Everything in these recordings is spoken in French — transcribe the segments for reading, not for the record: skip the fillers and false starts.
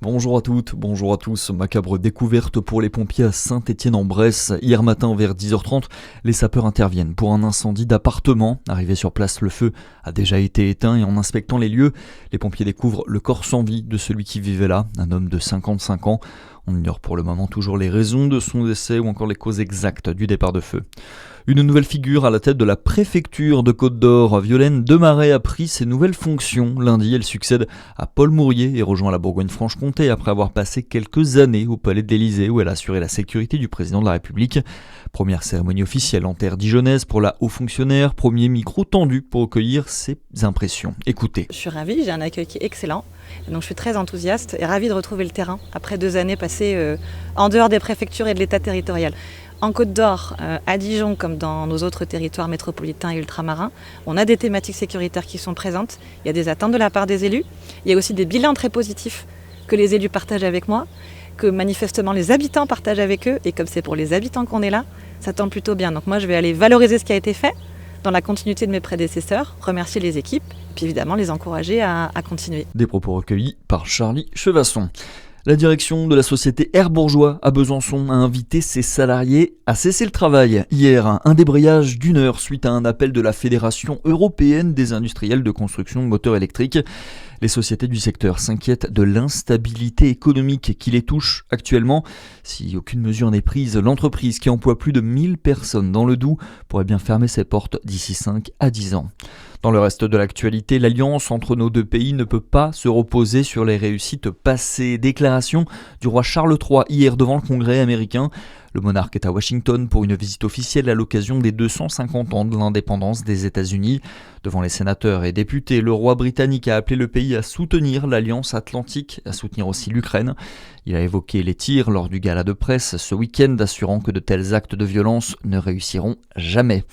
Bonjour à toutes, bonjour à tous. Macabre découverte pour les pompiers à Saint-Étienne-en-Bresse. Hier matin vers 10h30, les sapeurs interviennent pour un incendie d'appartement. Arrivé sur place, le feu a déjà été éteint et en inspectant les lieux, les pompiers découvrent le corps sans vie de celui qui vivait là, un homme de 55 ans. On ignore pour le moment toujours les raisons de son décès ou encore les causes exactes du départ de feu. Une nouvelle figure à la tête de la préfecture de Côte-d'Or. Violaine Demaret a pris ses nouvelles fonctions. Lundi, elle succède à Paul Mourier et rejoint la Bourgogne-Franche-Comté après avoir passé quelques années au Palais de l'Élysée où elle a assuré la sécurité du président de la République. Première cérémonie officielle en terre dijonnaise pour la haut fonctionnaire. Premier micro tendu pour recueillir ses impressions. Écoutez. Je suis ravie, j'ai un accueil qui est excellent. Donc je suis très enthousiaste et ravie de retrouver le terrain après 2 années passées en dehors des préfectures et de l'État territorial. En Côte d'Or, à Dijon, comme dans nos autres territoires métropolitains et ultramarins, on a des thématiques sécuritaires qui sont présentes. Il y a des attentes de la part des élus. Il y a aussi des bilans très positifs que les élus partagent avec moi, que manifestement les habitants partagent avec eux. Et comme c'est pour les habitants qu'on est là, ça tombe plutôt bien. Donc moi, je vais aller valoriser ce qui a été fait dans la continuité de mes prédécesseurs, remercier les équipes, et puis évidemment les encourager à continuer. Des propos recueillis par Charlie Chevasson. La direction de la société Air Bourgeois à Besançon a invité ses salariés à cesser le travail. Hier, un débrayage d'1 heure suite à un appel de la Fédération européenne des industriels de construction de moteurs électriques. Les sociétés du secteur s'inquiètent de l'instabilité économique qui les touche actuellement. Si aucune mesure n'est prise, l'entreprise qui emploie plus de 1000 personnes dans le Doubs pourrait bien fermer ses portes d'ici 5 à 10 ans. Dans le reste de l'actualité, l'alliance entre nos deux pays ne peut pas se reposer sur les réussites passées. Déclaration du roi Charles III hier devant le Congrès américain. Le monarque est à Washington pour une visite officielle à l'occasion des 250 ans de l'indépendance des États-Unis. Devant les sénateurs et députés, le roi britannique a appelé le pays à soutenir l'Alliance Atlantique, à soutenir aussi l'Ukraine. Il a évoqué les tirs lors du gala de presse ce week-end, assurant que de tels actes de violence ne réussiront jamais.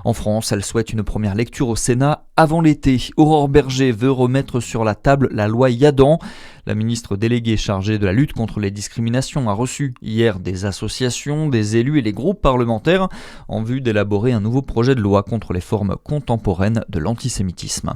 En France, elle souhaite une première lecture au Sénat avant l'été. Aurore Berger veut remettre sur la table la loi Yadan. La ministre déléguée chargée de la lutte contre les discriminations a reçu hier des associations, des élus et les groupes parlementaires en vue d'élaborer un nouveau projet de loi contre les formes contemporaines de l'antisémitisme.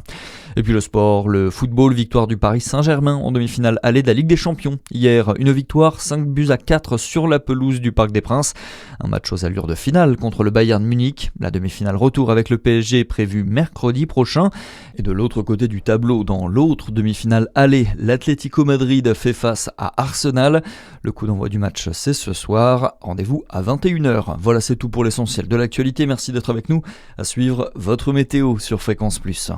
Et puis le sport, le football, victoire du Paris Saint-Germain en demi-finale allée de la Ligue des Champions. Hier, une victoire 5-4 sur la pelouse du Parc des Princes. Un match aux allures de finale contre le Bayern Munich. La demi-finale retour avec le PSG est prévue mercredi prochain. Et de l'autre côté du tableau, dans l'autre demi-finale allée, l'Atlético Madrid fait face à Arsenal. Le coup d'envoi du match, c'est ce soir. Rendez-vous à 21h. Voilà, c'est tout pour l'essentiel de l'actualité. Merci d'être avec nous. À suivre votre météo sur Fréquence Plus.